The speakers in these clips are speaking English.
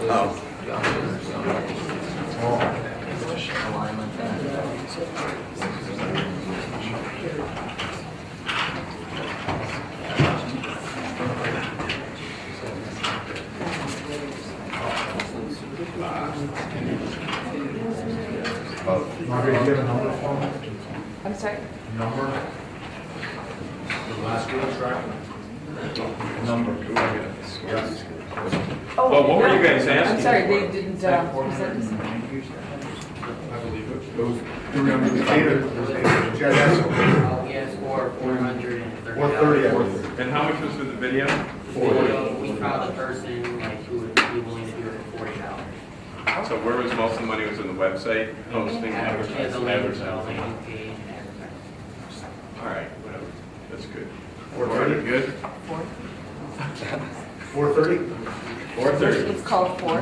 Margaret, do you have a number for me? I'm sorry? Number? The last word track? Number. Yes. Well, what were you guys asking? I'm sorry, they didn't present this. I believe it. Those 300, there's eight of Chad has some. Yes, or 430. 430. And how much was for the video? We found a person like who would be willing to do it for $40. So where was most of the money? Was on the website posting? Yeah, the link, Advertising. landing page, and advertising. All right, whatever. That's good. 430? Good. 430? 4:30. It's called for.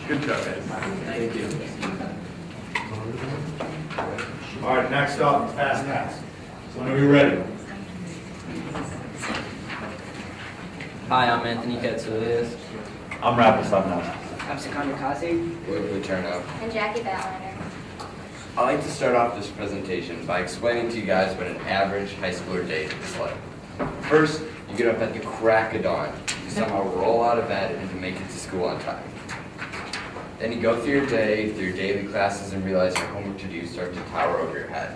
Good job, Ed. Thank you. All right, next up, Fastask. So when are you ready? Hi, I'm Anthony Katsoulias. I'm Rapid Sunhouse. I'm Sikandar Kazi. Would turn up. And Jackie Batliner. I'd like to start off this presentation by explaining to you guys what an average high schooler day is like. First, you get up at the crack of dawn. You somehow roll out of bed and you make it to school on time. Then you go through your day, through your daily classes, and realize your homework to-dos start to tower over your head.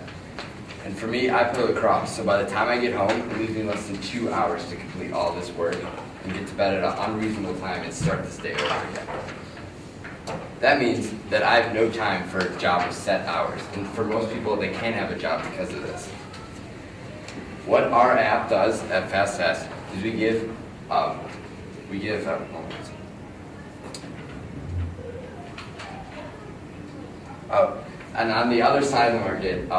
And for me, I play lacrosse, so by the time I get home, it leaves me less than 2 hours to complete all this work and get to bed at an unreasonable time and start this day over again. That means that I have no time for a job with set hours, and for most people, they can't have a job because of this. What our app does at Fastask is we give and on the other side of the market,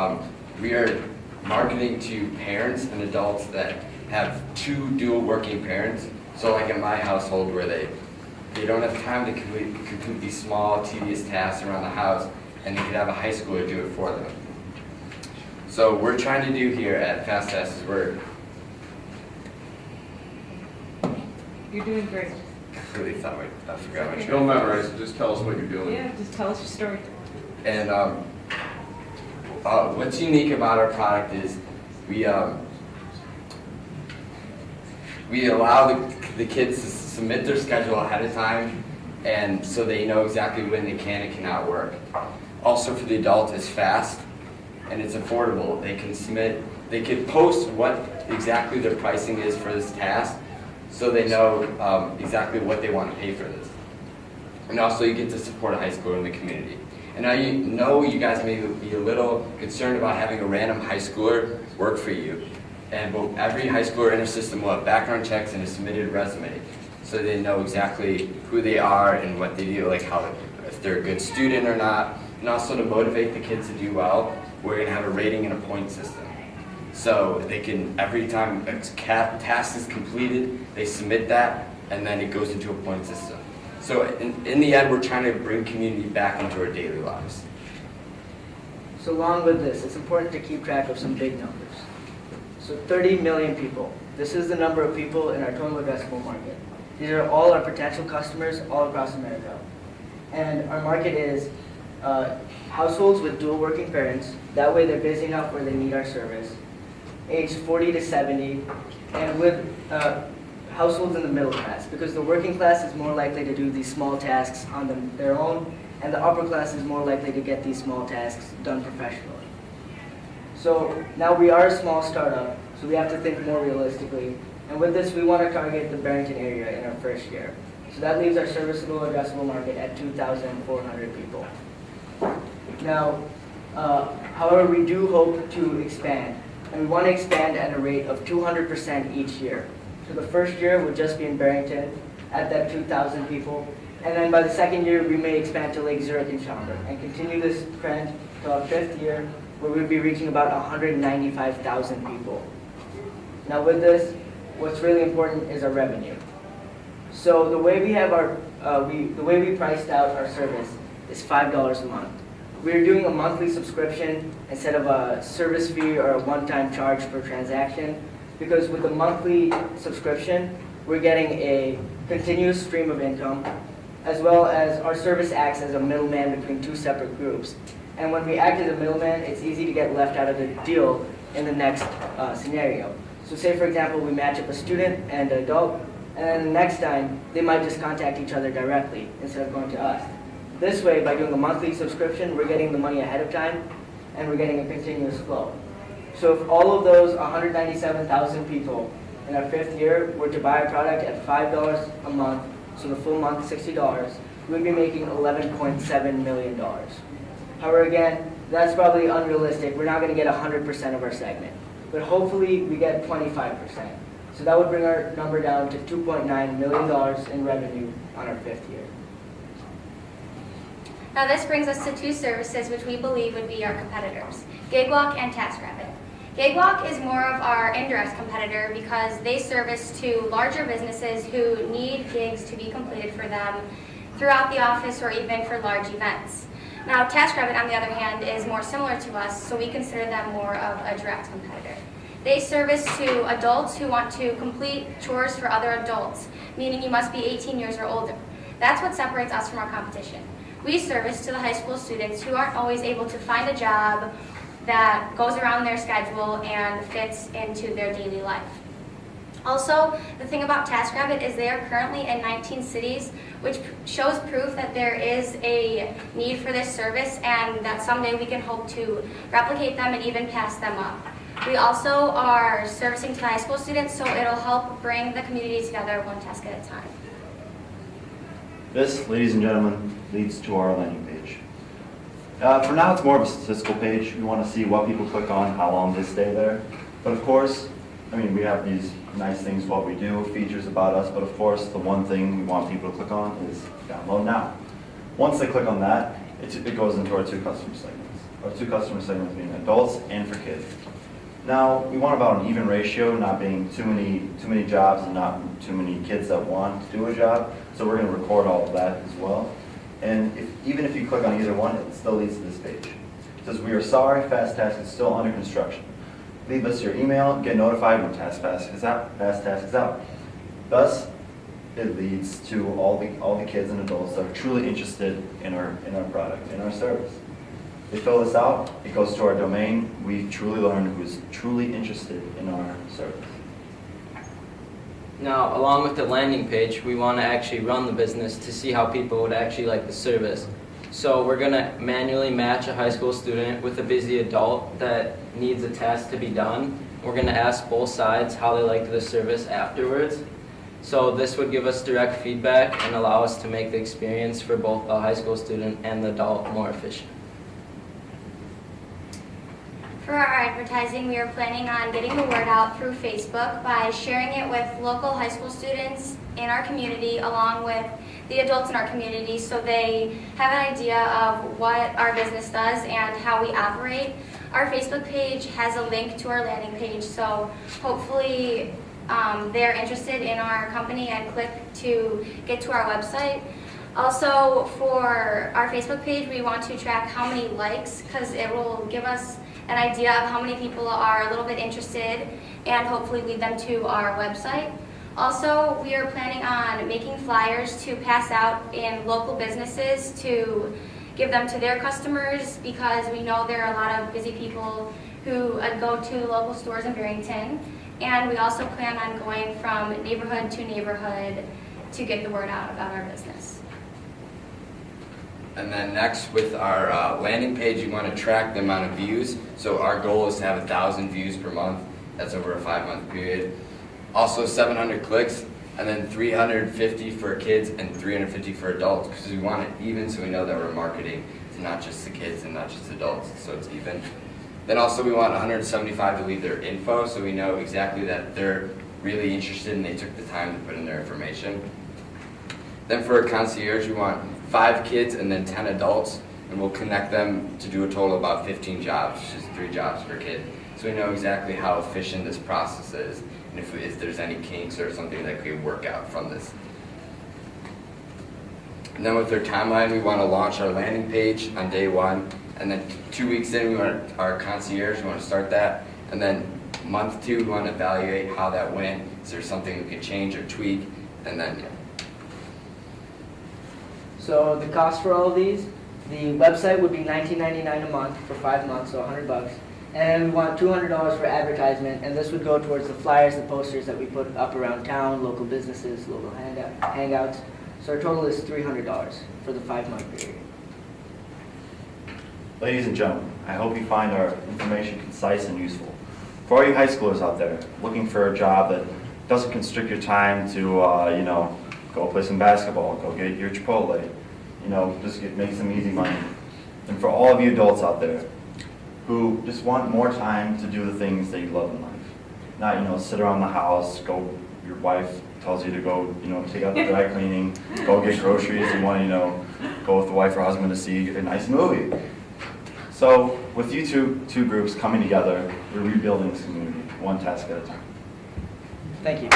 we are marketing to parents and adults that have two dual working parents. So like in my household where they don't have time to complete these small, tedious tasks around the house, and they could have a high schooler do it for them. So what we're trying to do here at Fastask is You're doing great. I really thought I forgot my Don't memorize it, just tell us what you're doing. Yeah, just tell us your story. And what's unique about our product is we allow the kids to submit their schedule ahead of time, and so they know exactly when they can and cannot work. Also for the adult, it's fast and it's affordable. They can post what exactly their pricing is for this task, so they know exactly what they want to pay for this. And also you get to support a high schooler in the community. And now you know you guys may be a little concerned about having a random high schooler work for you. But every high schooler in our system will have background checks and a submitted resume, so they know exactly who they are and what they do, like if they're a good student or not. And also to motivate the kids to do well, we're going to have a rating and a point system. So they can, every time a task is completed, they submit that, and then it goes into a point system. So in the end, we're trying to bring community back into our daily lives. So along with this, it's important to keep track of some big numbers. So 30 million people. This is the number of people in our total addressable market. These are all our potential customers all across America. And our market is households with dual working parents. That way they're busy enough where they need our service. Aged 40 to 70, and with households in the middle class, because the working class is more likely to do these small tasks on their own, and the upper class is more likely to get these small tasks done professionally. So now we are a small startup, so we have to think more realistically. And with this, we want to target the Barrington area in our first year. So that leaves our serviceable addressable market at 2,400 people. Now, however, we do hope to expand. And we want to expand at a rate of 200% each year. So the first year would just be in Barrington at that 2,000 people. And then by the second year, we may expand to Lake Zurich and Schaumburg and continue this trend to our fifth year, where we'll be reaching about 195,000 people. Now with this, what's really important is our revenue. So the way we have the way we priced out our service is $5 a month. We're doing a monthly subscription instead of a service fee or a one-time charge per transaction, because with the monthly subscription, we're getting a continuous stream of income, as well as our service acts as a middleman between two separate groups. And when we act as a middleman, it's easy to get left out of the deal in the next scenario. So say, for example, we match up a student and an adult, and then the next time, they might just contact each other directly instead of going to us. This way, by doing a monthly subscription, we're getting the money ahead of time, and we're getting a continuous flow. So if all of those 197,000 people in our 5th year were to buy a product at $5 a month, so the full month $60, we'd be making $11.7 million. However, again, that's probably unrealistic. We're not going to get 100% of our segment, but hopefully we get 25%. So that would bring our number down to $2.9 million in revenue on our 5th year. Now this brings us to two services which we believe would be our competitors, GigWalk and TaskRabbit. GigWalk is more of our indirect competitor because they service to larger businesses who need gigs to be completed for them throughout the office or even for large events. Now TaskRabbit, on the other hand, is more similar to us, so we consider them more of a direct competitor. They service to adults who want to complete chores for other adults, meaning you must be 18 years or older. That's what separates us from our competition. We service to the high school students who aren't always able to find a job that goes around their schedule and fits into their daily life. Also, the thing about TaskRabbit is they are currently in 19 cities, which shows proof that there is a need for this service and that someday we can hope to replicate them and even pass them up. We also are servicing to the high school students, so it'll help bring the community together one task at a time. This, ladies and gentlemen, leads to our landing page. For now, it's more of a statistical page. We want to see what people click on, how long they stay there. But of course, we have these nice things, what we do, features about us, but of course, the one thing we want people to click on is download now. Once they click on that, it goes into our two customer segments. Our two customer segments being adults and for kids. Now, we want about an even ratio, not being too many jobs and not too many kids that want to do a job. So we're going to record all of that as well. And even if you click on either one, it still leads to this page. It says, "We are sorry, Fastask is still under construction. Leave us your email, get notified when Fastask is out." Thus, it leads to all the kids and adults that are truly interested in our product, in our service. They fill this out, it goes to our domain. We truly learn who's truly interested in our service. Now, along with the landing page, we want to actually run the business to see how people would actually like the service. So we're going to manually match a high school student with a busy adult that needs a task to be done. We're going to ask both sides how they liked the service afterwards. So this would give us direct feedback and allow us to make the experience for both the high school student and the adult more efficient. For our advertising, we are planning on getting the word out through Facebook by sharing it with local high school students in our community along with the adults in our community so they have an idea of what our business does and how we operate. Our Facebook page has a link to our landing page, so hopefully they're interested in our company and click to get to our website. Also, for our Facebook page, we want to track how many likes because it will give us an idea of how many people are a little bit interested and hopefully lead them to our website. Also, we are planning on making flyers to pass out in local businesses to give them to their customers because we know there are a lot of busy people who go to local stores in Barrington. And we also plan on going from neighborhood to neighborhood to get the word out about our business. And then next, with our landing page, you want to track the amount of views. So our goal is to have 1,000 views per month. That's over a 5-month period. Also 700 clicks, and then 350 for kids and 350 for adults, because we want it even so we know that we're marketing to not just the kids and not just adults, so it's even. Then also we want 175 to leave their info, so we know exactly that they're really interested and they took the time to put in their information. Then for a concierge, we want 5 kids and then 10 adults, and we'll connect them to do a total of about 15 jobs, which is 3 jobs per kid. So we know exactly how efficient this process is, and if there's any kinks or something that could work out from this. And then with their timeline, we want to launch our landing page on day 1, and then 2 weeks in, we want our concierge, we want to start that, and then month 2, we want to evaluate how that went, Is there something we could change or tweak? And then, yeah. So the cost for all of these, the website would be $19.99 a month for 5 months, so $100. And we want $200 for advertisement, and this would go towards the flyers, the posters that we put up around town, local businesses, local hangouts. So our total is $300 for the 5-month period. Ladies and gentlemen, I hope you find our information concise and useful. For all you high schoolers out there looking for a job that doesn't constrict your time to, go play some basketball, go get your Chipotle, just make some easy money. And for all of you adults out there who just want more time to do the things that you love in life, not, sit around the house, your wife tells you to go, take out the dry cleaning, go get groceries, and want to, go with the wife or husband to see a nice movie. So with you two groups coming together, we're rebuilding this community, one task at a time. Thank you.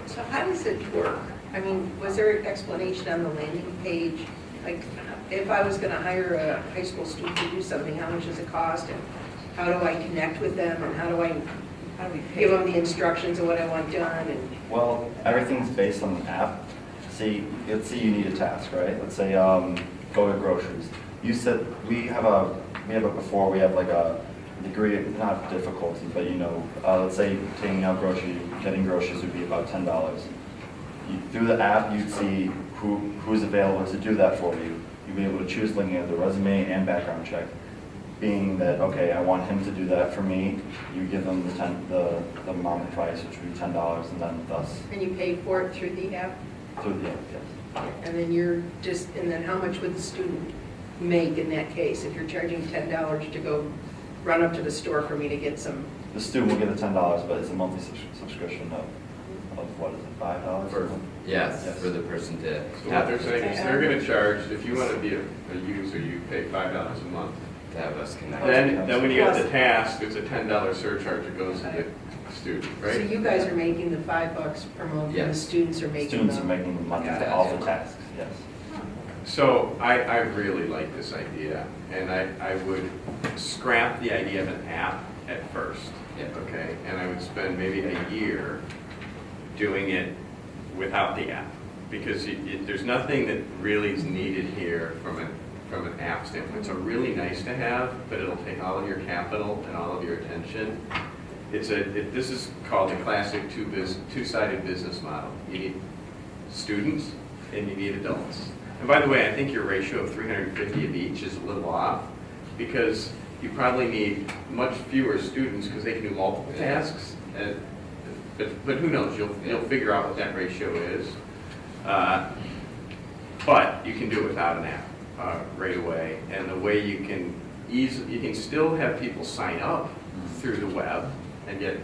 So how does it work? I mean, was there an explanation on the landing page? Like, if I was going to hire a high school student to do something, how much does it cost? And how do I connect with them? And how do we give them the instructions of what I want done? And Well, everything's based on the app. Let's say you need a task, right? Let's say go get groceries. You said we have it before. We have like a degree, not difficulty, but let's say getting groceries would be about $10. Through the app, you'd see who's available to do that for you. You'd be able to choose looking at the resume and background check. Being that, okay, I want him to do that for me, you give them the amount of price, which would be $10, and then thus and you pay for it through the app? through the app, yes. And then how much would the student make in that case? If you're charging $10 to go run up to the store for me to get some, The student will get the $10, but it's a monthly subscription of what is it, $5? Yes, Yes. for the person to So what they're saying is they're gonna charge, if you wanna be a user, you pay $5 a month. to have us connect. Then when you get the task, it's a $10 surcharge that goes to the student, so right? you guys are making the $5 per month, and the Yes. students are making Students are the... making the money Got for it. all the tasks, yes. So I really like this idea, and I would scrap the idea of an app at first. Yeah. Okay, and I would spend maybe a year doing it without the app, because there's nothing that really is needed here from an app standpoint. It's a really nice to have, but it'll take all of your capital and all of your attention. This is called the classic two-sided business model. You need students and you need adults. And by the way, I think your ratio of 350 of each is a little off, because you probably need much fewer students because they can do multiple tasks. But who knows? You'll figure out what that ratio is. But you can do it without an app right away. And the way you can still have people sign up through the web and get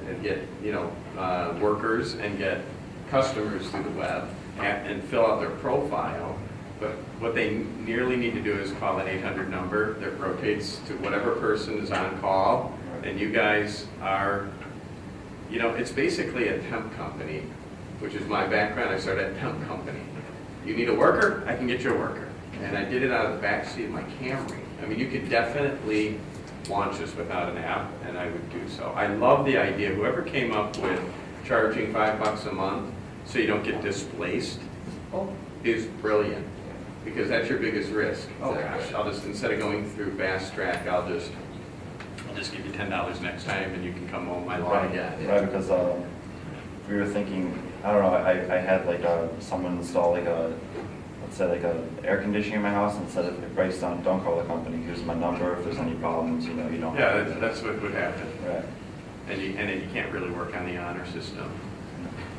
workers and get customers through the web and fill out their profile. But what they nearly need to do is call an 800 number that rotates to whatever person is on call. And you guys are, it's basically a temp company, which is my background. I started a temp company. You need a worker? I can get you a worker. And I did it out of the backseat of my Camry. I mean, you could definitely launch this without an app, and I would do so. I love the idea. Whoever came up with charging $5 a month so you don't get displaced is brilliant, because that's your biggest risk. Oh gosh, I'll just, instead of going through fast track, I'll just give you $10 next time, and you can come home my lawn again. Right, because we were thinking, I don't know, I had like someone install let's say like a air conditioning in my house, and said if it breaks down, don't call the company, here's my number, if there's any problems, you don't. Yeah, that's what would happen. Right. And you can't really work on the honor system.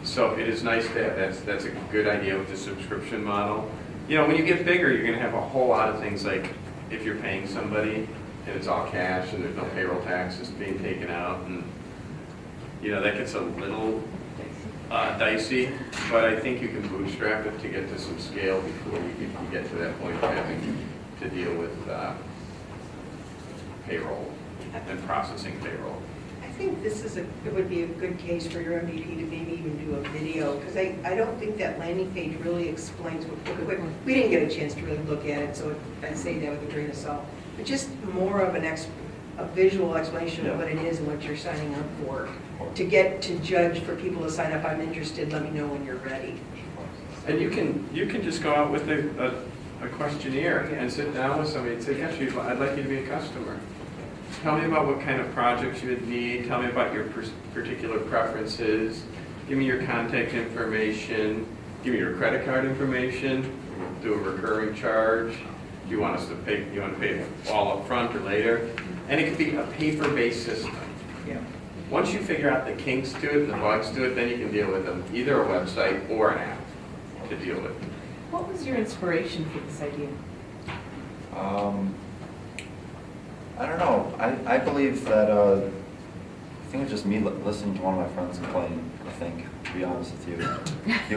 So it is nice to have, that's a good idea with the subscription model. When you get bigger, you're gonna have a whole lot of things, like if you're paying somebody and it's all cash and there's no payroll taxes being taken out, and that gets a little dicey, but I think you can bootstrap it to get to some scale before you can get to that point of having to deal with payroll and processing payroll. I think it would be a good case for your MVP to maybe even do a video, because I don't think that landing page really explains we didn't get a chance to really look at it, so I say that with a grain of salt. but just more of a visual explanation of Yeah. what it is and what you're signing up for. To get to judge for people to sign up, I'm interested, let me know when you're ready. And you can just go out with a questionnaire and sit down with somebody and say, yes, I'd like you to be a customer. Tell me about what kind of projects you would need. Tell me about your particular preferences. Give me your contact information. Give me your credit card information. Do a recurring charge. Do you want us to pay? You want to pay all up front or later? And it could be a paper-based system. Yeah. Once you figure out the kinks to it, the bugs to it, then you can deal with them, either a website or an app to deal with. What was your inspiration for this idea? I don't know. I believe that, I think it's just me listening to one of my friends complain, I think, to be honest with you. He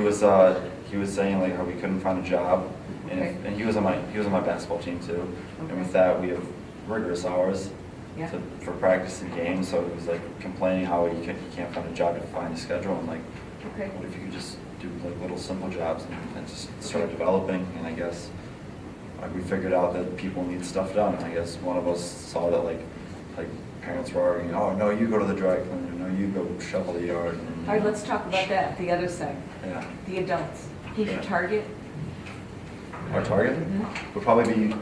was saying like how we couldn't find a job, and, Okay. and he was on my basketball team too. And with that, we have rigorous hours Yeah. for practice and games, so he was like complaining how he can't find a job to find a schedule. I'm like, Okay. what if you could just do like little simple jobs and just start developing? And I guess we figured out that people need stuff done. And I guess one of us saw that like parents were arguing, oh no, you go to the dry cleaner, no, you go shovel the yard. And, All right, let's talk about that, the other side, Yeah. the adults. Who's your Yeah. target? Our target Mhm. would probably be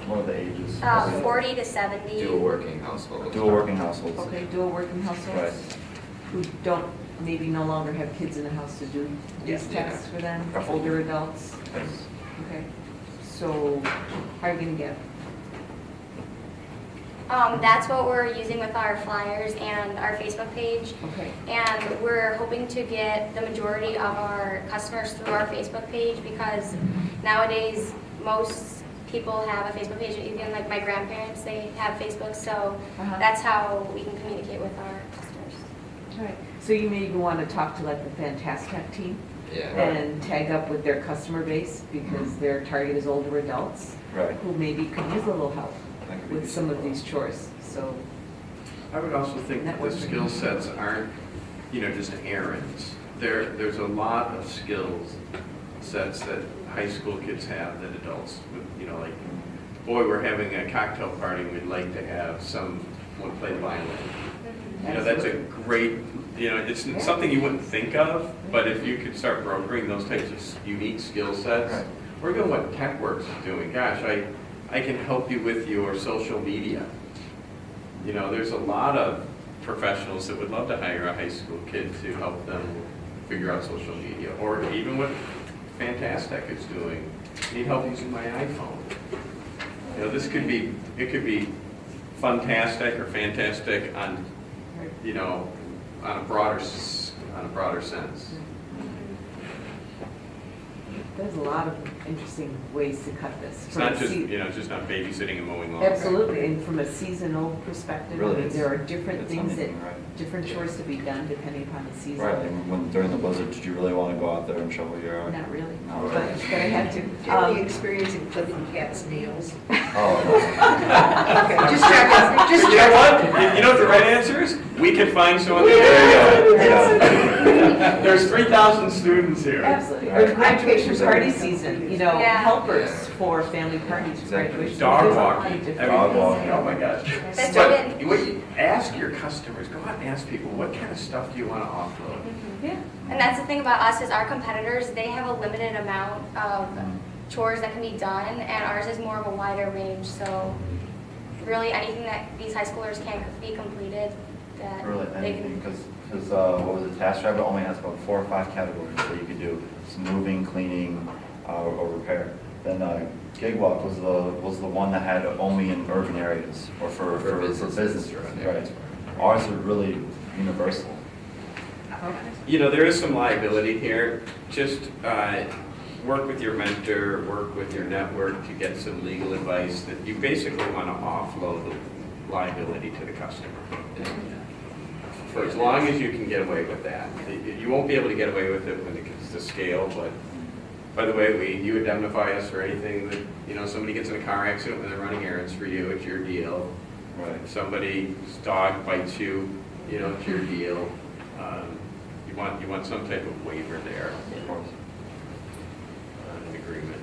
one of the ages. 40 to 70. Do a working household. Dual working households. Okay, dual working households? Right. Who don't, maybe no longer have kids in the house to do these Yeah. tasks for them, Roughly. older adults? Yes. Okay, so how are you gonna get? That's what we're using with our flyers and our Facebook page. Okay, And we're hoping to get the majority of our customers through our Facebook page because nowadays most people have a Facebook page. Even like my grandparents, they have Facebook. So Uh-huh. that's how we can communicate with our customers. all right. So you maybe want to talk to like the Fastask team Yeah. and tag up with their customer base because their target is older adults Right. who maybe could use a little help That could be with some of these chores. So, I would also think that the Networking. skill sets aren't, just errands. There's a lot of skills sets that high school kids have that adults, like, boy, we're having a cocktail party, we'd like to have someone play the violin. That's a great, it's something you wouldn't think of, but if you could start brokering those types of unique skill sets, Right. or even what TechWorks is doing, gosh, I can help you with your social media. There's a lot of professionals that would love to hire a high school kid to help them figure out social media, or even what Fastask is doing. Need help using my iPhone. It could be fantastic or fantastic on, on a broader sense. there's a lot of interesting ways to cut this. It's From not a just, sea- it's just not babysitting and mowing lawn. Absolutely, and from a seasonal perspective, I Really, mean, it's- there are different it's things that, anything, right. different chores to be done depending upon the season. Right, like when during the blizzard, did you really want to go out there and shovel your yard? Not really, Not but really. I had to. Do you have any experience in clipping cats' nails? Oh, Okay, just checking, just You know checking. what? You know what the right answer is? We can find someone. there you go. Yeah. There's 3,000 students here. Absolutely, Right. or graduation party season, Yeah. helpers for family parties, Exactly. graduation. Dog There's a lot walking. of different- Dog walking. Oh my gosh. That's But what what you ask your customers, go out and ask people, what kind of stuff do you want to offload? Yeah, And that's the thing about us is our competitors, they have a limited amount of chores that can be done, and ours is more of a wider range. So really anything that these high schoolers can't be completed, that Really, they anything, can. because what was it, TaskRabbit only has about 4 or 5 categories that you could do. It's moving, cleaning, or repair. Then Gigwalk was the one that had only in urban areas, or for businesses businesses, around right. areas. Ours are really universal. There is some liability here. Just work with your mentor, work with your network to get some legal advice that you basically want to offload the liability to the customer. For as long as you can get away with that. You won't be able to get away with it when it gets to scale, but by the way, you indemnify us for anything that, somebody gets in a car accident when they're running errands for you, it's your deal. Right. If somebody's dog bites you, it's your deal. You want some type of waiver there, Of course. an agreement.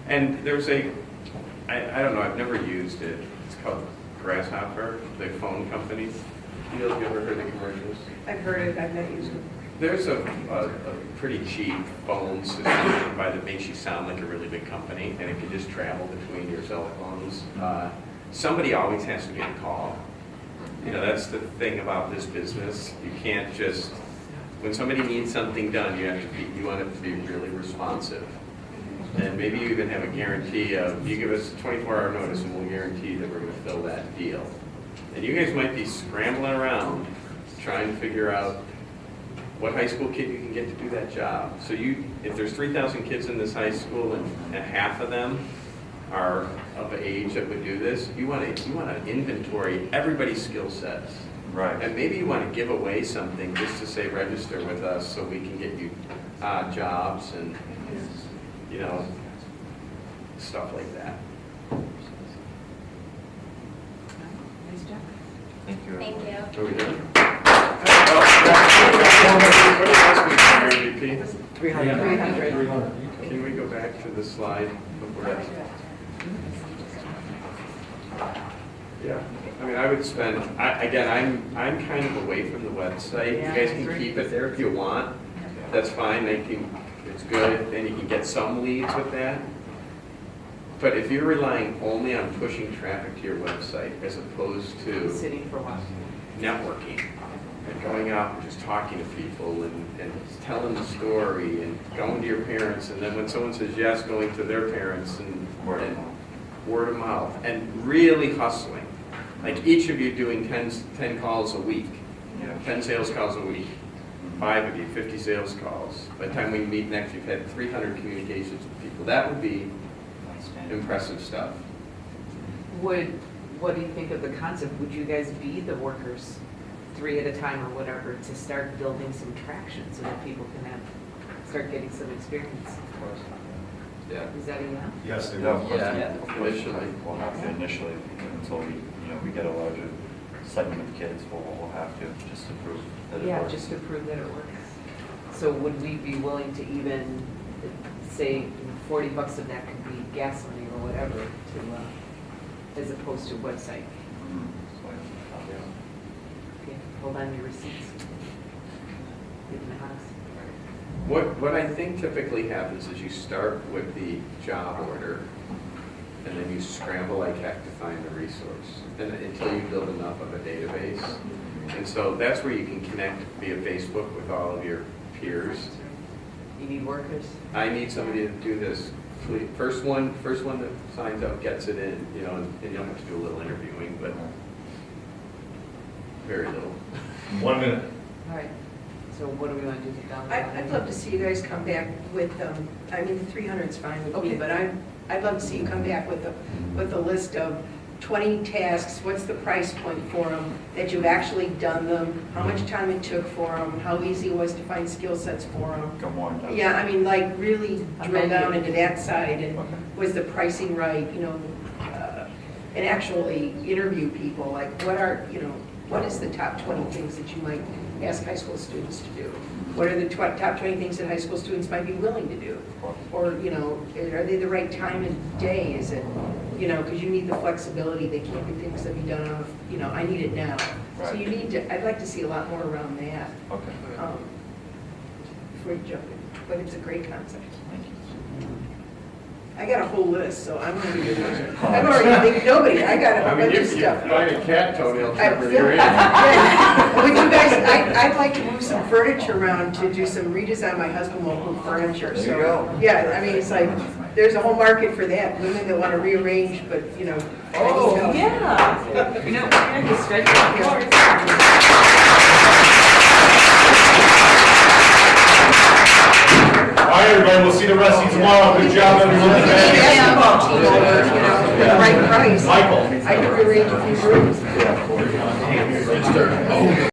And there's a I don't know, I've never used it. It's called Grasshopper, the phone company. You know, have you ever heard the commercials? I've heard it, I've not used it. There's a pretty cheap phone system that makes you sound like a really big company, and it can just travel between your cell phones. Somebody always has to get a call. You know, that's the thing about this business. You can't just, when somebody needs something done, you want it to be really responsive. And maybe you even have a guarantee of, you give us a 24-hour notice and we'll guarantee that we're going to fill that deal. And you guys might be scrambling around trying to figure out what high school kid you can get to do that job. So if there's 3,000 kids in this high school and half of them are of age that would do this, you want to inventory everybody's skill sets. Right. And maybe you want to give away something just to say register with us so we can get you jobs and, you know, stuff like that. Nice job. Thank you. Thank you. Are we done? What else we doing, MVP? 300. Can we go back to the slide before that? Yeah, I mean, I would spend, again, I'm kind of away from the website. You guys can keep it there if you want. That's fine, it's good, and you can get some leads with that. But if you're relying only on pushing traffic to your website as opposed to Sitting for what? networking and going out and just talking to people and telling the story and going to your parents, and then when someone says yes, going to their parents and word of mouth and really hustling. Like each of you doing 10 calls a week, 10 sales calls a week, 5 of you, 50 sales calls. By the time we meet next, you've had 300 communications with people. That would be impressive stuff. What do you think of the concept? Would you guys be the workers 3 at a time or whatever to start building some traction so that people can start getting some experience? Yeah. Is that a yeah? Yes, they Yeah, will. of course. Yeah. Initially. We'll have to initially, until we get a larger segment of kids, we'll have to, just to prove that it Yeah, works. just to prove that it works. So would we be willing to even say $40 of that could be gas money or whatever to, as opposed to website? Mhm. Okay, hold on your receipts. Give them the house. What I think typically happens is you start with the job order, and then you scramble like heck to find the resource, and until you build enough of a database. And so that's where you can connect via Facebook with all of your peers. You need workers? I need somebody to do this. Please, first one that signs up gets it in, you know, and you don't have to do a little interviewing, but very little. 1 minute. All right. So what do we want to do down I'd love to see you guys come back with, I mean, the 300 is fine with Okay. me, but I'd love to see you come back with a list of 20 tasks, what's the price point for them, that you've actually done them, how much time it took for them, how easy it was to find skill sets for them. Go more in depth. Yeah, I mean, like, really A drill down menu. into that side, and Okay. was the pricing right, you know, and actually interview people, like, what is the top 20 things that you might ask high school students to do? What are the top 20 things that high school students might be willing to do? Or, you know, are they the right time and day? Is it, you know, because you need the flexibility, they can't be things that be done on, you know, I need it now. So Right. you need to, I'd like to see a lot more around that Okay, before you jump in, but it's a great concept. thank you. I got a whole list, so I'm gonna be your person. I've already think nobody, I got a I whole mean, bunch you of stuff. find a cat toenail I- tripper, you're in. Yeah. Would you guys, I'd like to move some furniture around to do some redesign. My husband will move furniture, so. There you go. Yeah, I mean, it's like, there's a whole market for that, women that want to rearrange, but, you know. Oh, tiny yeah. You know, we're going to stretch out yours. All right, everybody, we'll see the rest of you tomorrow. Good job, everyone. Basketball team over, you know, for the right price. Michael. I could rearrange a few rooms. Yeah, of course.